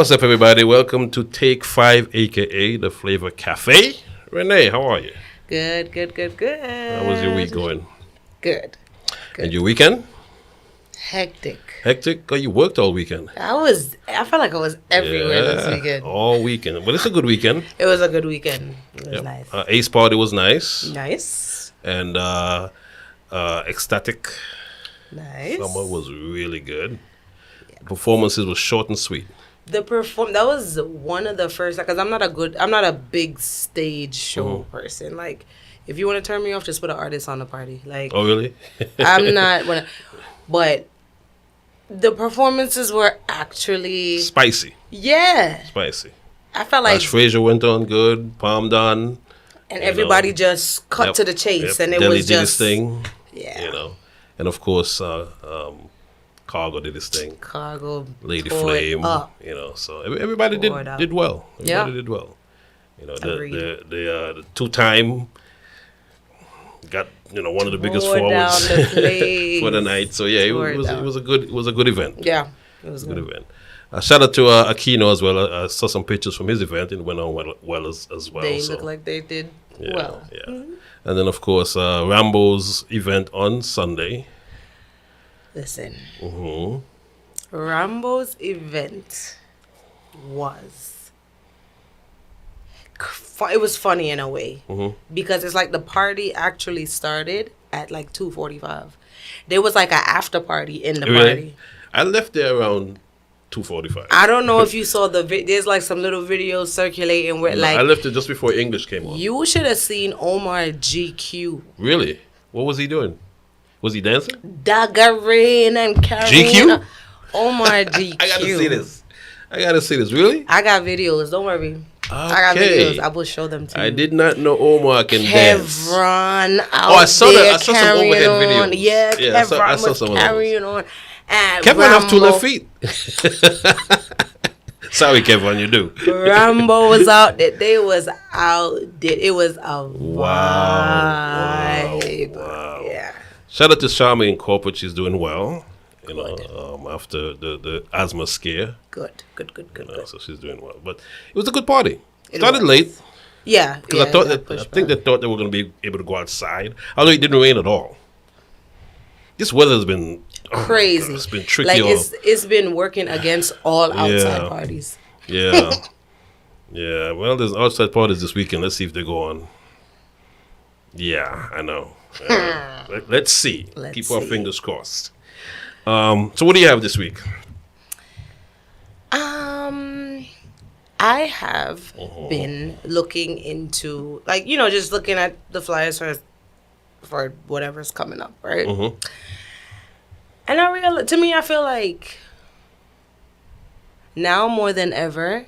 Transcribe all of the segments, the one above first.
What's up, everybody? Welcome to Take 5, a.k.a. The Flavor Cafe. Renee, how are you? Good. How was your week going? Good. And your weekend? Hectic. Hectic? Oh, you worked all weekend. I felt like I was everywhere this weekend. All weekend. But it's a good weekend. It was a good weekend. It was nice. Ace Party was nice. Nice. And Ecstatic Nice. Summer was really good. Yeah. Performances were short and sweet. That was one of the first, because I'm not a big stage show person. Like, if you want to turn me off, just put an artist on the party. Like, oh really? I'm not but the performances were actually spicy. Yeah. Spicy. I felt like Ash Frazier went on good, Palm Don. And everybody just cut to the chase, and it was just did his thing. Yeah. And of course Cargo did his thing. Cargo, Lady Flame, so everybody did well. Everybody did well. The two-time got one of the biggest forwards for the night. So yeah, it was a good event. Yeah, it was a good event. Shout out to Aquino as well. I saw some pictures from his event. It went on well as well. They look like they did well. Yeah. Mm-hmm. And then of course Rambo's event on Sunday. Listen, Rambo's event was it was funny in a way because it's like the party actually started at like 2:45. There was like an after party in the party. I left there around 2:45. I don't know if you saw there's like some little videos circulating where like I left it just before English came on. You should have seen Omar GQ. Really? What was he doing? Was he dancing? Daggerin and Carolina. GQ? Omar GQ. I gotta see this. Really? I got videos. Don't worry. Okay. I got videos. I will show them to you. I did not know Omar can dance. Kevron I saw some overhead videos. Yeah, Kevron was carrying on. And Kevron have 2 left feet. Sorry, Kevron, you do. Rambo was out there. They was out there. It was a vibe. Wow. Yeah. Shout out to Charmaine Corporate. She's doing well. After the asthma scare. Good. So she's doing well. But it was a good party. Started late. Yeah. Because I think they thought they were going to be able to go outside. Although it didn't rain at all. This weather has been crazy. It's been tricky. Like it's been working against all outside parties. Yeah. Yeah. Well, there's outside parties this weekend. Let's see if they go on. Yeah, I know. Let's see. Keep our fingers crossed. So what do you have this week? I have been looking into just looking at the flyers for whatever's coming up, right? And I feel like now more than ever,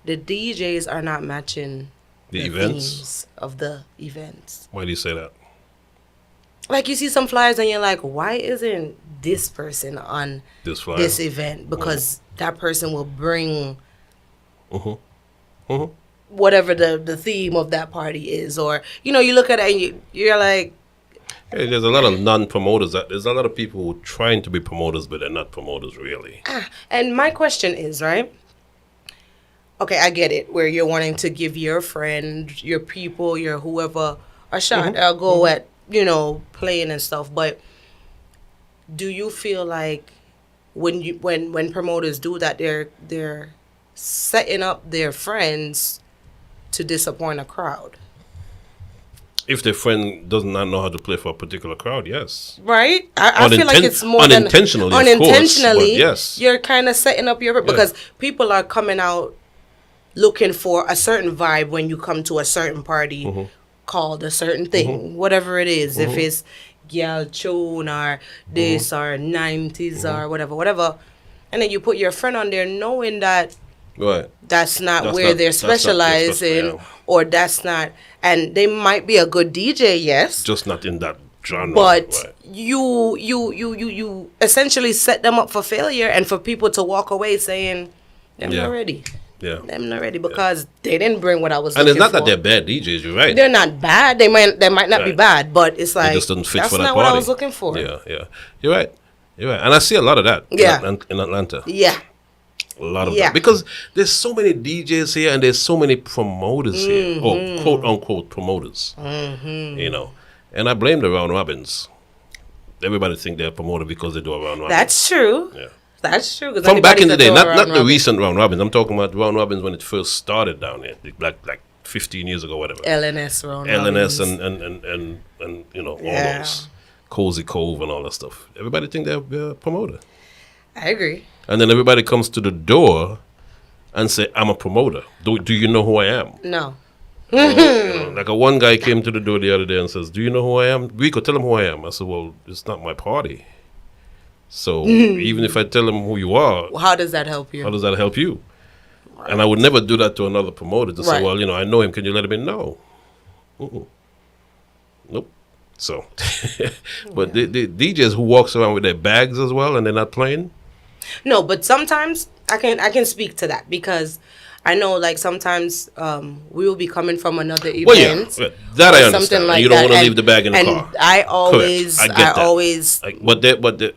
the DJs are not matching the events themes of the events. Why do you say that? Like you see some flyers and you're like, why isn't this person on this event? Because that person will bring whatever the theme of that party is. Or, you look at it and you're like... Hey, there's a lot of non-promoters. There's a lot of people who are trying to be promoters, but they're not promoters really. And my question is, right? Okay, I get it. Where you're wanting to give your friend, your people, your whoever a shot. I'll go at, playing and stuff. But do you feel like when promoters do that, they're setting up their friends to disappoint a crowd? If their friend does not know how to play for a particular crowd, yes. Right? I feel like it's more unintentionally, unintentionally. Of course, yes. You're kind of setting up your... Because people are coming out looking for a certain vibe when you come to a certain party called a certain thing, whatever it is. If it's Gyal Tune or this or 90s or whatever. And then you put your friend on there knowing that that's not where they're specializing, or that's not... And they might be a good DJ, yes. Just not in that genre. But you essentially set them up for failure and for people to walk away saying, I'm not ready. Yeah. I'm not ready because they didn't bring what I was looking for. And it's not that they're bad DJs, you're right. They're not bad. They might not be bad, but it's like, it just doesn't fit that's for that not party. what I was looking for. Yeah. You're right. And I see a lot of that in Atlanta. Yeah. A lot of that. Because there's so many DJs here and there's so many promoters here, or quote unquote promoters. You know, and I blame the round robins. Everybody think they're a promoter because they do a round robin. That's true. Yeah. That's true. From back in the day, not the recent round robins. I'm talking about round robins when it first started down here, like 15 years ago, whatever. LNS round robins. and you know, all those Cozy Cove and all that stuff. Everybody think they're a promoter. I agree. And then everybody comes to the door and say, I'm a promoter. Do you know who I am? No. You know, like one guy came to the door the other day and says, do you know who I am? Rico, tell him who I am. I said, well, it's not my party. So even if I tell him who you are, how does that help you? How does that help you? Right. And I would never do that to another promoter to say, well, you know, I know him. Can you let him in? No. Nope. So, but the DJs who walks around with their bags as well and they're not playing. No, but sometimes I can speak to that because I know like sometimes we will be coming from another event. Well, that I understand. Like you don't want to leave the bag in the car. I always, but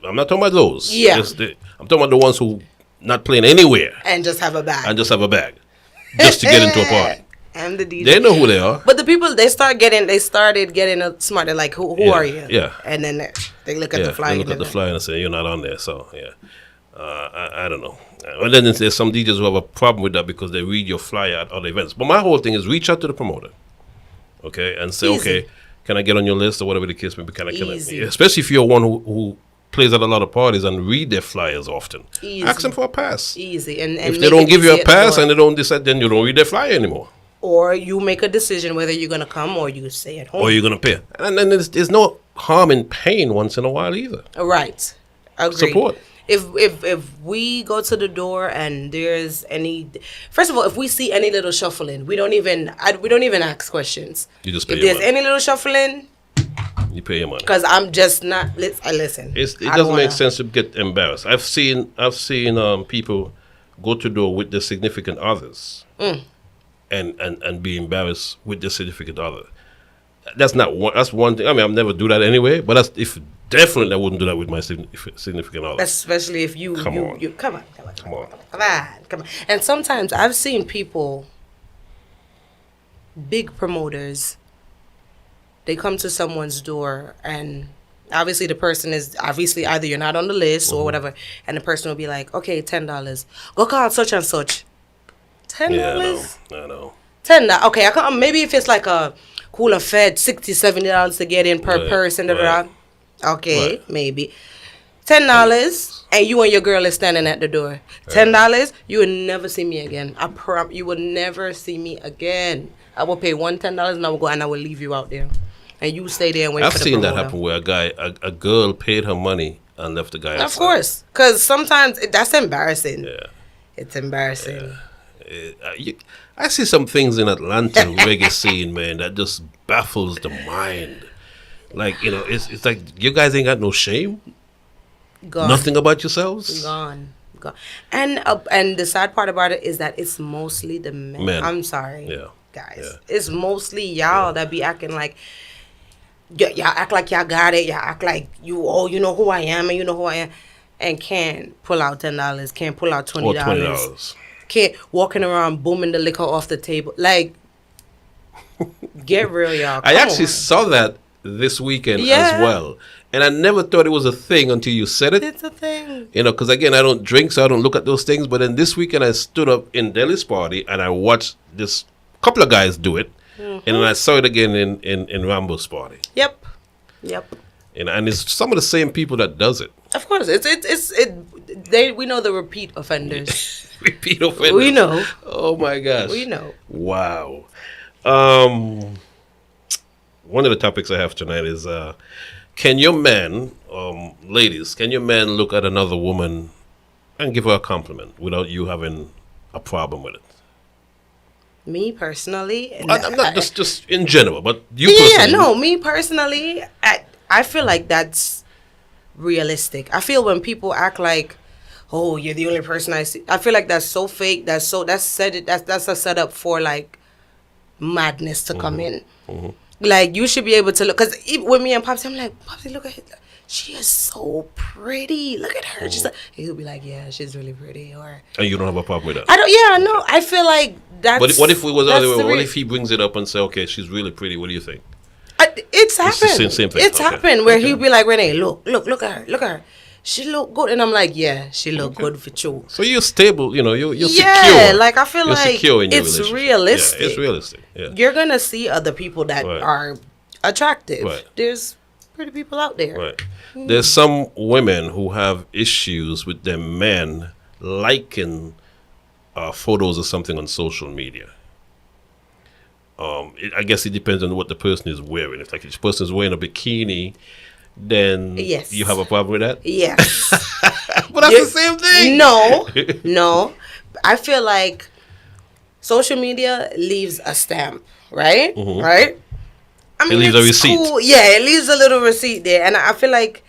I'm not talking about those. Yeah. I'm talking about the ones who not playing anywhere and just have a bag. Just to get into a party. And the DJ. They know who they are. But the people they started getting smart. They're like, who are you? Yeah. And then they look at the flyer. They look at the flyer and say you're not on there. So yeah. I don't know. And then there's some DJs who have a problem with that because they read your flyer at other events. But my whole thing is reach out to the promoter, okay, and say, okay, can I get on your list or whatever the case may be? Can I especially if you're one who plays at a lot of parties and read their flyers often. Ask them for a pass. Easy. And if they don't give you a pass and they don't decide, then you don't read their flyer anymore. Or you make a decision whether you're going to come or you stay at home. Or you're going to pay. And then there's no harm in paying once in a while either. Right. Agreed. Support. If we go to the door and there's first of all, if we see any little shuffling, we don't even ask questions. You just pay if there's money. Any little shuffling, you pay your money. Because I'm just not. I listen. It doesn't make sense to get embarrassed. I've seen people go to the door with their significant others, and be embarrassed with their significant other. That's one thing. I mean, I'll never do that anyway. But definitely I wouldn't do that with my significant other. Especially if you come on. And sometimes I've seen people, big promoters, they come to someone's door and obviously the person is either you're not on the list or whatever, and the person will be like, okay, $10. Go call such and such. $10? Yeah, I know. $10. Okay, maybe if it's like a cooler fed $60, $70 to get in per person. Right. Okay, maybe. $10 and you and your girl is standing at the door. $10, you will never see me again. I promise you will never see me again. I will pay $10 and I will go and I will leave you out there. And you stay there and wait for the promoter. I've seen that happen where a girl paid her money and left the guy outside. Of course, because sometimes that's embarrassing. Yeah. It's embarrassing. Yeah. I see some things in Atlanta reggae scene, man, that just baffles the mind. Like, you know, it's like you guys ain't got no shame. Gone. Nothing about yourselves. Gone. And the sad part about it is that it's mostly the men. I'm sorry, guys. Yeah. It's mostly y'all that be acting like y'all act like y'all got it. Y'all act like you know who I am and you know who I am, and can't pull out $10. Can't pull out $20. Can't walking around booming the liquor off the table. Like, get real, y'all. I actually saw that this weekend as well. And I never thought it was a thing until you said it. It's a thing. You know, because again, I don't drink, so I don't look at those things. But then this weekend I stood up in Deli's party and I watched this couple of guys do it. And then I saw it again in Rambo's party. Yep. You know, and it's some of the same people that does it. Of course. We know the repeat offenders. Repeat offenders. We know. Oh my gosh. We know. Wow. One of the topics I have tonight is can your man, ladies, look at another woman and give her a compliment without you having a problem with it? Me personally? I'm not just in general, but you personally. Yeah, no, me personally, I feel like that's realistic. I feel when people act like, oh, you're the only person I see, I feel like that's so fake, that's a setup for like madness to come in. Like, you should be able to look, because with me and Popsy, I'm like, Popsy, look at it. she is so pretty. Look at her. She's like, he'll be like, yeah, she's really pretty. Or And you don't have a problem with that? I don't. Yeah, no. I feel like that's. But what if we was that's other way? the What re- if he brings it up and say, okay, she's really pretty? What do you think? It's happened. Same thing. It's Okay. happened where he'll be like, Renee, look at her. Look at her. She look good. And I'm like, yeah, she look good for you. So you're stable, you know, you're Yeah, secure. like I feel You're like secure in your it's relationship. realistic. Yeah, it's realistic. Yeah. You're going to see other people that Right. are attractive. Right. There's pretty people out there. Right. There's some women who have issues with their men liking photos or something on social media. I guess it depends on what the person is wearing. If the person is wearing a bikini, then Yes. you have a problem with that? Yes. But that's the same thing. No. I feel like social media leaves a stamp, right? Right? I mean, leaves a it's receipt. cool. Yeah, it leaves a little receipt there. And I feel like,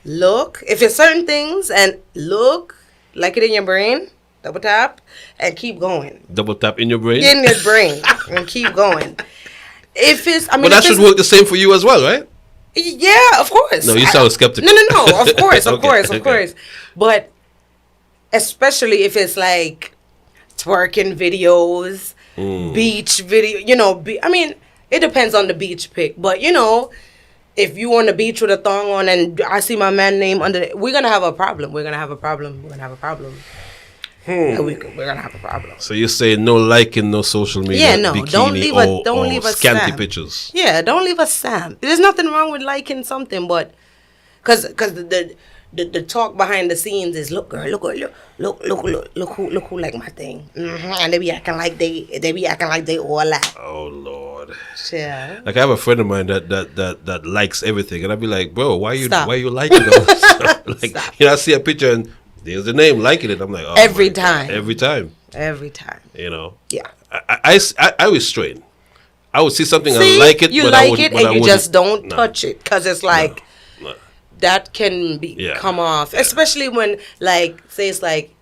look, if it's certain things and look, like it in your brain, double tap, and keep going. Double tap in your brain? In your brain, and keep going. If it's, I mean, But that if should it's- work the same for you as well, right? Yeah, of course. No, you sound skeptical. No. Of course, of Okay. course. But especially if it's like twerking videos, beach video, I mean, it depends on the beach pic. But if you on the beach with a thong on and I see my man name under it, we're gonna have a problem. We're gonna have a problem. We're gonna have a problem. So you're saying no liking, no social media, Yeah, no, bikini, don't leave a scanty stamp. pictures. Yeah, don't leave a stamp. There's nothing wrong with liking something, but because the talk behind the scenes is look girl, look who like my thing, and they be acting like they all that. Oh Lord. Yeah. Like I have a friend of mine that likes everything, and I'd be like, bro, why you Stop. liking all this stuff? Like, Stop. I see a picture and there's the name liking it. I'm like, oh, Every my God. time. Every time. Yeah. I restrain. I would see something See, and like it, you but like I wouldn't, it but I and you wouldn't- just don't no. touch it because it's like No. that can be Yeah. come off, especially when like say it's like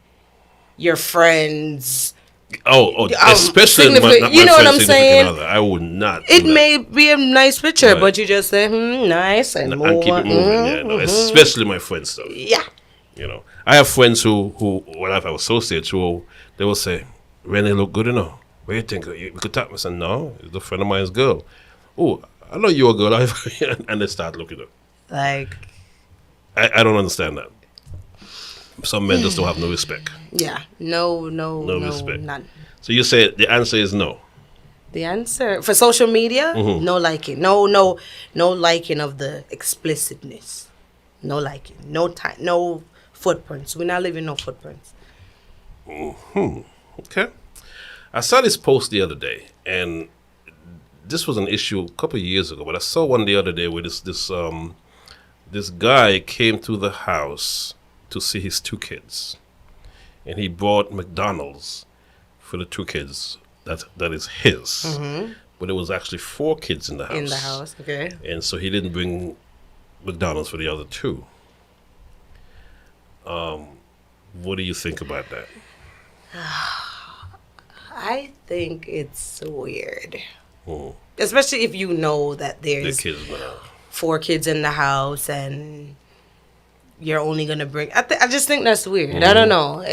your friends. Especially my, significant- not you my know what friend's I'm significant saying? other. I would not. It do that. may be a nice picture, Right. but you just say nice and move and keep it on. moving. Yeah, no, especially my friends though. Yeah. I have friends who when I have associates who they will say, "Renee look good enough. What do you think? We could talk." I said, "No, it's a friend of mine's girl." Oh, I know you're a girl, and they start looking up. Like, I don't understand that. Some men just don't have no respect. yeah, no, respect. none. So you say the answer is no. The answer for social media, Mm-hmm. no liking, no liking of the explicitness, no liking, no time, no footprints. We're not leaving no footprints. Okay. I saw this post the other day, and this was an issue a couple of years ago, but I saw one the other day where this guy came to the house to see his two kids, and he bought McDonald's for the two kids. That is his, but it was actually 4 kids in the house. In the house, okay. And so he didn't bring McDonald's for the other 2. What do you think about that? I think it's weird, especially if you know that The there's kids now. 4 kids in the house and you're only gonna bring. I just think that's weird. I don't know.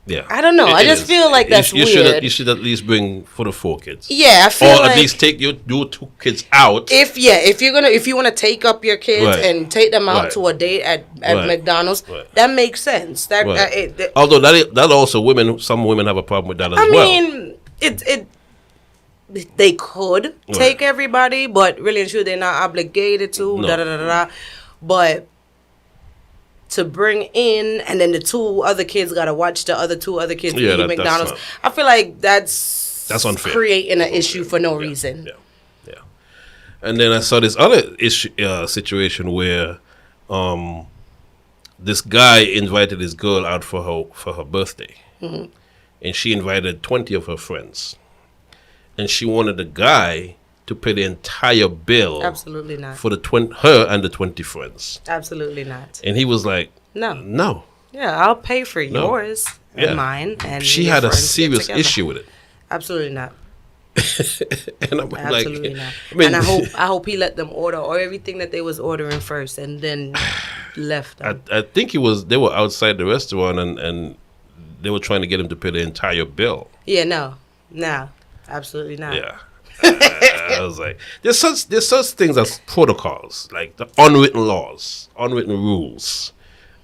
Yeah. I don't know. I just is. feel like that's weird. You should at least bring for the 4 kids. Yeah, I feel Or like at least take your 2 kids out. if you want to take up your kids Right. and take them out Right. to a date at Right. McDonald's, Right. that makes sense. That Right. Although that also some women have a problem with that as I well. mean, they could take everybody, but really and truly, they're not obligated to. No. But to bring in, and then the 2 other kids gotta watch the other 2 other kids eat that's McDonald's. not- I feel like that's unfair. creating an issue for no reason. Yeah. And then I saw this other situation where this guy invited his girl out for her birthday, and she invited 20 of her friends, and she wanted the guy to pay the entire bill. Absolutely not. For her and the 20 friends. Absolutely not. And he was like, No. no. Yeah, I'll pay for yours Yeah. and mine. And She your had a friends get serious together. issue with it. Absolutely not. And I'm Absolutely like, not. I mean, And I hope he let them order or everything that they was ordering first and then left them. I think they were outside the restaurant and they were trying to get him to pay the entire bill. Yeah, no, absolutely not. Yeah. I was like, there's such things as protocols, like the unwritten laws, unwritten rules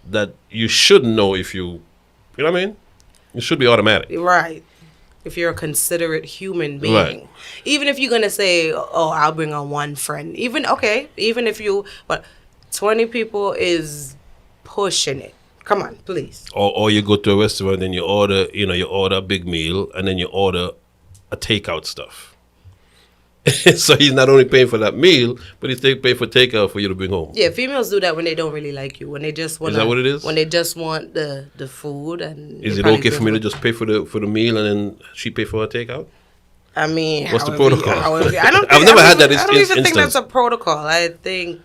that you should know if you know what I mean? It should be automatic. Right. If you're a considerate human being. Right. Even if you're going to say, oh, I'll bring on one friend. Even if you, but 20 people is pushing it. Come on, please. Or you go to a restaurant and you order a big meal and then you order a takeout stuff. So he's not only paying for that meal, but he's paying for takeout for you to bring home. Yeah, females do that when they don't really like you. When they just want. Is that what it is? When they just want the food and. Is it okay for me to just pay for the meal and then she pay for her takeout? I mean, what's the protocol? I've never had that. I don't even think that's a protocol. I think,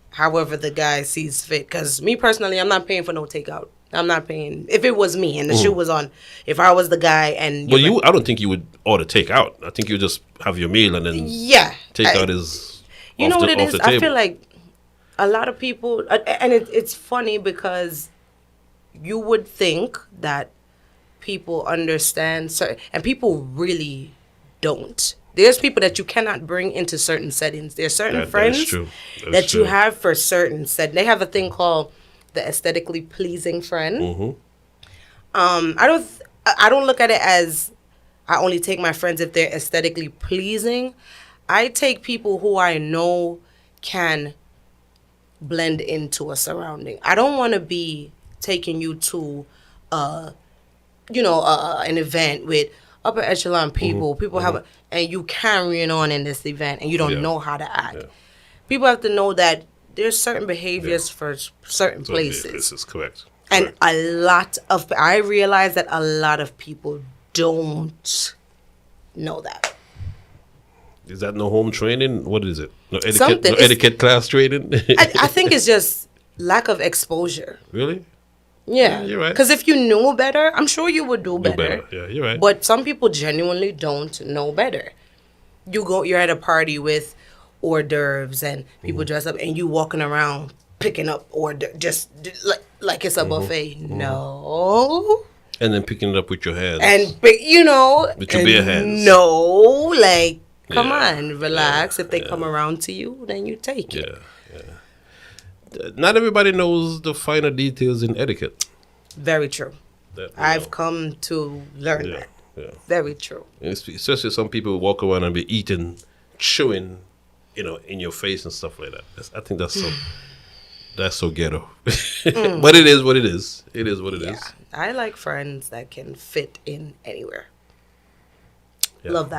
however the guy sees fit. Because me personally, I'm not paying for no takeout. I'm not paying. If it was me and the shoe was on, if I was the guy and... Well, I don't think you would order takeout. I think you just have your meal and then takeout is you know what it is? I feel like a lot of people... And it's funny because you would think that people understand... And people really don't. There's people that you cannot bring into certain settings. There's certain friends that you have for certain settings. They have a thing called... the aesthetically pleasing friend. Mm-hmm. I don't look at it as I only take my friends if they're aesthetically pleasing. I take people who I know can blend into a surrounding. I don't want to be taking you to an event with upper echelon people. People have and you carrying on in this event and you don't know how to act. Yeah. People have to know that there's certain behaviors for certain places. This is correct. And I realize that a lot of people don't know that. Is that no home training? What is it? No etiquette class training? I think it's just lack of exposure. Really? Yeah. You're right. Because if you knew better, I'm sure you would do better. Yeah, you're right. But some people genuinely don't know better. You're at a party with hors d'oeuvres and people dress up and you walking around picking up just like it's a buffet. No. And then picking it up with your hands. And with your bare hands. No, like come on, relax. If they come around to you, then you take it. Yeah. Not everybody knows the finer details in etiquette. Very true. I've come to learn that. Yeah. Very true. Especially some people walk around and be eating, chewing, in your face and stuff like that. I think that's so ghetto. But it is what it is. It is what it is. I like friends that can fit in anywhere. Yeah. Love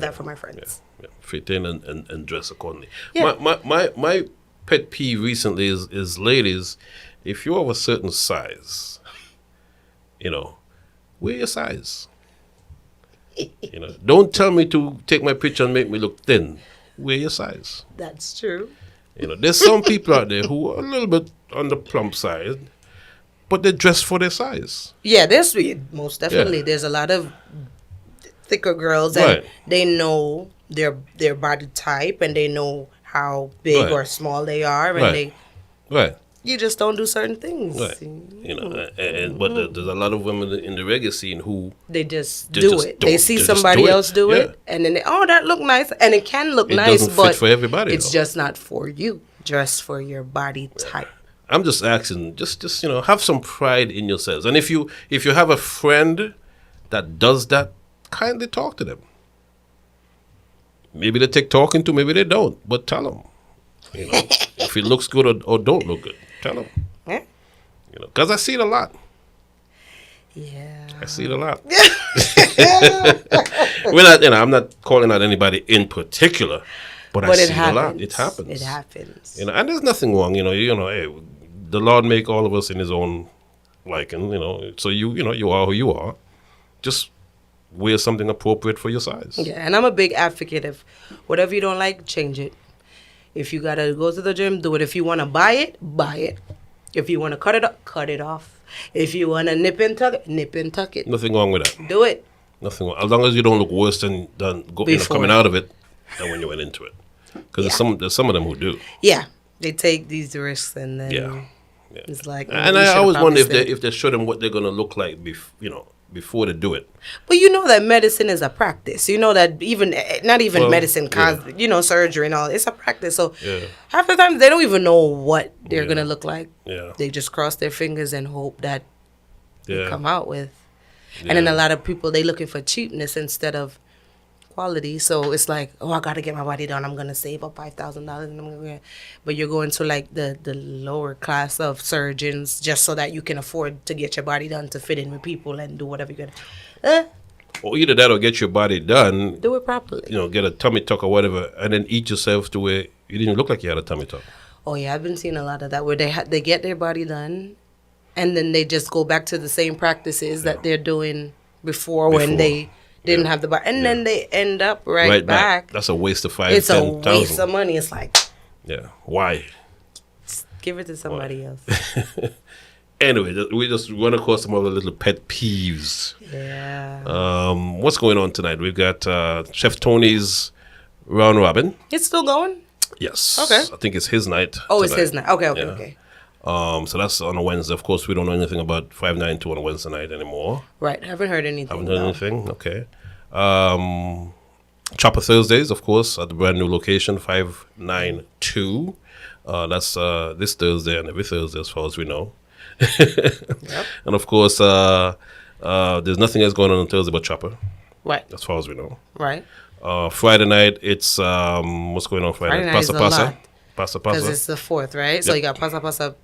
that for my friends. Yeah. Fit in and dress accordingly. Yeah. My pet peeve recently is ladies, if you're of a certain size, wear your size. Don't tell me to take my picture and make me look thin. Wear your size. That's true. There's some people out there who are a little bit on the plump side, but they dress for their size. Yeah, most definitely. Yeah. There's a lot of thicker girls and they know their body type and they know how big or small they are and you just don't do certain things. Right. But there's a lot of women in the reggae scene who they just do it. They see somebody else do it, and then that look nice, and it can look nice, but fit for everybody. It's just not for you. Just for your body type. I'm just asking, just have some pride in yourselves, and if you have a friend that does that, kindly talk to them. Maybe they take talking to, maybe they don't, but tell them. If it looks good or don't look good. Tell them. Yeah. Because I see it a lot. Yeah. I see it a lot. I'm not calling out anybody in particular, but I see it a lot. It happens. It happens. And there's nothing wrong. Hey, the Lord make all of us in His own liking. So you are who you are. Just wear something appropriate for your size. Yeah, and I'm a big advocate of whatever you don't like, change it. If you gotta go to the gym, do it. If you wanna buy it, buy it. If you wanna cut it off. If you wanna nip and tuck it, nip and tuck it. Nothing wrong with that. Do it. Nothing. As long as you don't look worse than coming out of it than when you went into it. Because there's some of them who do. Yeah, they take these risks and then Yeah. it's like. And I always wonder if they show them what they're gonna look like, before they do it. But you know that medicine is a practice. You know that even not even medicine, surgery and all. It's a practice. So half the time they don't even know what they're gonna look like. Yeah. They just cross their fingers and hope that they come out with. Yeah. And then a lot of people, they looking for cheapness instead of quality. So it's like, oh, I got to get my body done. I'm going to save up $5,000. But you're going to like the lower class of surgeons just so that you can afford to get your body done to fit in with people and do whatever you're going to. Or either that or get your body done. Do it properly. Get a tummy tuck or whatever, and then eat yourself to where you didn't look like you had a tummy tuck. Oh, yeah. I've been seeing a lot of that where they get their body done and then they just go back to the same practices that they're doing before when they didn't have the body. And then they end up right back. That's a waste of It's a waste of money. It's like... Yeah. Why? Give it to somebody else. Anyway, we just run across some other little pet peeves. Yeah. What's going on tonight? We've got Chef Tony's Round Robin. It's still going? Yes. Okay. I think it's his night. Oh, it's his night. Okay. So that's on a Wednesday. Of course, we don't know anything about 592 on a Wednesday night anymore. Right. Haven't heard anything. Anything? Okay. Chopper Thursdays, of course, at the brand new location, 592. That's this Thursday and every Thursday as far as we know. Yep. And of course, there's nothing else going on Thursday but Chopper. Right. As far as we know. Right. Friday night, it's what's going on Friday night? Pasa Pasa. Pasa Pasa. Because it's the 4th, right? Yep. So you got Pasa Pasa,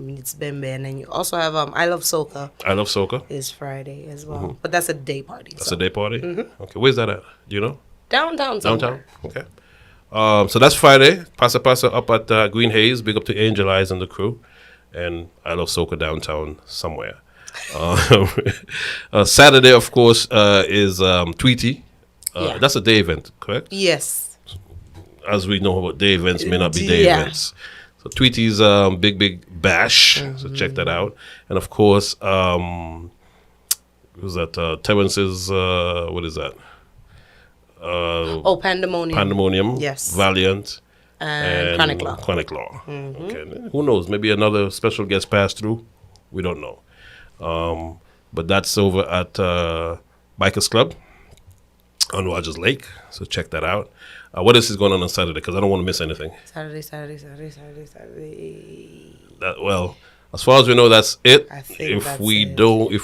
it's Bembe, and then you also have I Love Soca. I Love Soca. Is Friday as well. Mm-hmm. But that's a day party. That's a day party? Mm-hmm. Okay. Where's that at? Do you know? Downtown. Okay. So that's Friday. Pasa Pasa up at Green Haze. Big up to Angel Eyes and the crew. And I Love Soca downtown somewhere. Saturday, of course, is Tweety. That's a day event, correct? Yes. As we know, about day events may not be day events. So Tweety's big bash. Mm-hmm. So check that out. And of course, who's that? Terrence's what is that? Pandemonium. Pandemonium. Yes. Valiant. And Chronic Law. Chronic Law. Mm-hmm. Okay. Who knows? Maybe another special guest passed through. We don't know. But that's over at Bikers Club on Rogers Lake. So check that out. What else is going on Saturday? Because I don't want to miss anything. Saturday. Well, as far as we know, that's it. I think if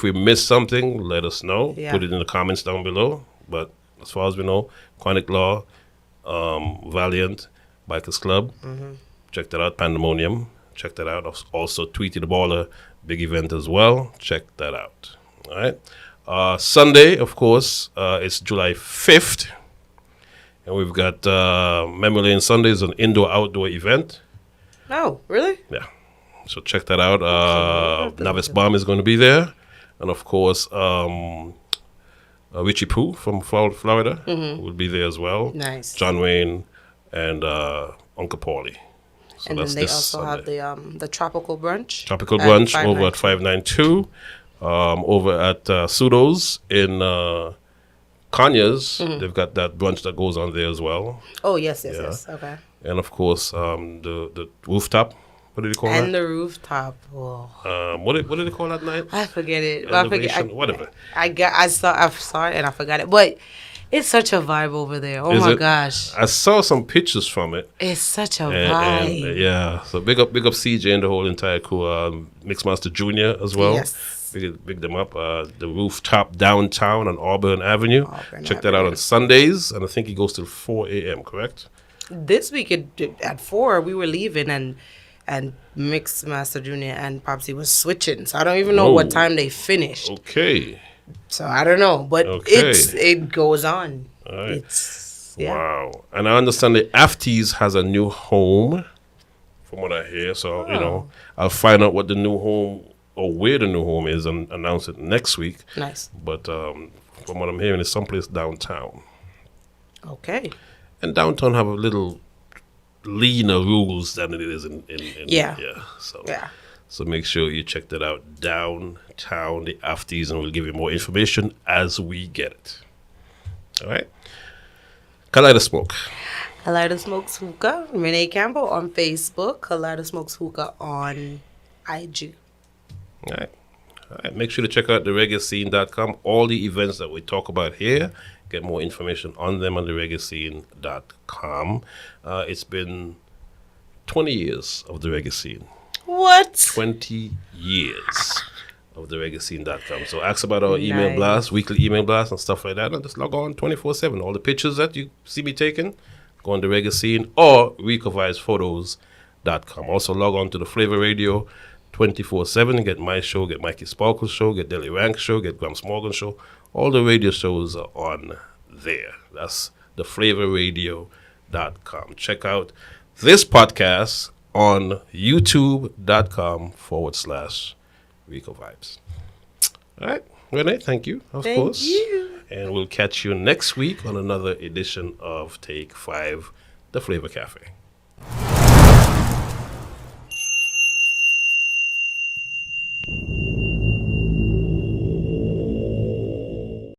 we miss something, let us know. Yeah. Put it in the comments down below. But as far as we know, Chronic Law, Valiant, Bikers Club. Mm-hmm. Check that out. Pandemonium. Check that out. Also, Tweety the Baller, big event as well. Check that out. All right. Sunday, of course, it's July 5th. And we've got Memory Lane Sundays, an indoor-outdoor event. Oh, really? Yeah. So check that out. Navis Bomb is going to be there. And, of course, Richie Pooh from Florida will be there as well. Nice. John Wayne and Uncle Paulie. So and then they also Sunday. Have the Tropical Brunch. Tropical Brunch over at 592. Over at Pseudos in Kanya's, they've got that brunch that goes on there as well. Oh, yes. Okay. And, of course, the rooftop. What did they call that? And the rooftop. Oh. What did they call that night? I forget it. Whatever. I saw it and I forgot it. But it's such a vibe over there. Oh, my gosh. I saw some pictures from it. It's such a vibe. Yeah. So big up CJ and the whole entire crew. Mixmaster Jr. as well. Yes. Big them up. The rooftop downtown on Auburn Avenue. Check that out on Sundays. And I think he goes till 4 a.m., correct? This week at 4, we were leaving and Mixmaster Jr. and Popsy was switching. So I don't even know what time they finished. Okay. So I don't know. But it goes on. All right. It's, wow. And I understand the Afties has a new home, from what I hear. So, I'll find out what the new home or where the new home is and announce it next week. Nice. But from what I'm hearing, it's someplace downtown. Okay. And downtown have a little leaner rules than it is in yeah. So So make sure you check that out downtown, the afties, and we'll give you more information as we get it. All right? Kaleida Smoke. Kaleida Smokes Hookah, Renee Campbell on Facebook, Kaleida Smokes Hookah on IG. All right. All right. Make sure to check out thereggaescene.com. All the events that we talk about here, get more information on them on thereggaescene.com. It's been 20 years of the reggae scene. What? 20 years of thereggaescene.com. So ask about our email blast, weekly email blast and stuff like that, and just log on 24/7. All the pictures that you see me taking, go on the Reggae Scene or RICOVIBESphotos.com. Also log on to the Flavor Radio 24/7. Get my show, get Mikey Sparkle's show, get Deli Rank show, get Grams Morgan show. All the radio shows are on there. That's the flavorradio.com. Check out this podcast on youtube.com/RICOVIBES. All right, Renee, thank you, of course. Thank you. And we'll catch you next week on another edition of Take 5, The Flavor Cafe.